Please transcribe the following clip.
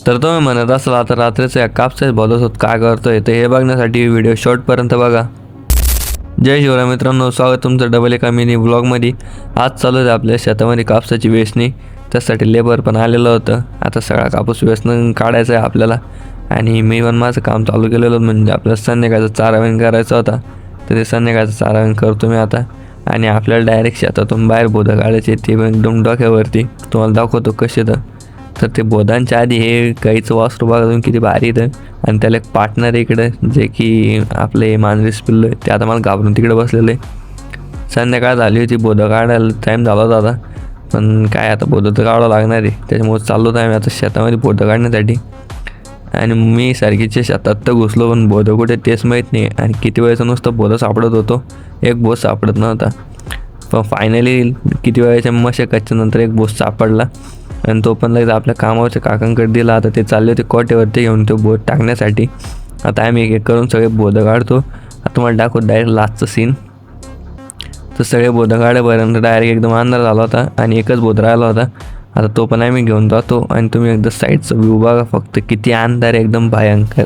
तर तुम्ही म्हणत असाल आता रात्रीचं या कापसाच्या भोदासोबत काय करतोय, तर हे बघण्यासाठी व्हिडिओ शॉर्टपर्यंत बघा. जय शिवराय मित्रांनो, स्वागत तुमचं डबल एका मिनी ब्लॉगमध्ये. आज चालू आहे आपल्या शेतामध्ये कापसाची वेचणी. त्यासाठी लेबर पण आलेलं होतं. आता सगळा कापूस वेचणं काढायचा आहे आपल्याला. आणि मी पण माझं काम चालू केलेलं म्हणजे आपल्याला संध्याकाळचं चारावण करायचा होता. तर ते संध्याकाळचं चारावण करतो मी आता. आणि आपल्याला डायरेक्ट शेतातून बाहेर बोधं काढायचे, ते एकदम डोक्यावरती तुम्हाला दाखवतो कसे. तर ते बोधांच्या आधी हे गाईचं वासरू बघा तुम्ही किती भारी येतं. आणि त्याला एक पार्टनर इकडं जे की आपले मांजरीस पिल्लो आहे, ते आता मला घाबरून तिकडे बसलेलं आहे. संध्याकाळ झाली होती, बोधं काढायला टाईम झाला होता आता. पण काय आता बोधं तर काढावं लागणार आहे, त्याच्यामुळे चाललो होतं आम्ही आता शेतामध्ये बोधं काढण्यासाठी. आणि मी सारखीच्या शेतात तर घुसलो, पण बोधं कुठे तेच माहीत नाही. आणि किती वेळेचं नुसतं बोधं सापडत होतो, एक बोध सापडत नव्हता. पण फायनली किती वेळेच्या मशागतीच्या नंतर एक बोध सापडला. आणि तो पण लगेच आपल्या कामावरच्या काकांकडे दिला. आता ते चालले होते कोट्यावरती घेऊन तो बोध टाकण्यासाठी. आता आम्ही एक एक करून सगळे बोधं काढतो. आता तुम्हाला दाखवतो डायरेक्ट लास्टचं सीन. तर सगळे बोधं काढेपर्यंत डायरेक्ट एकदम अंधार झाला होता आणि एकच बोध राहिला होता. आता तो पण आम्ही घेऊन जातो. आणि तुम्ही एकदा साईडचा व्ह्यू बघा फक्त, किती अंधार एकदम भयंकर.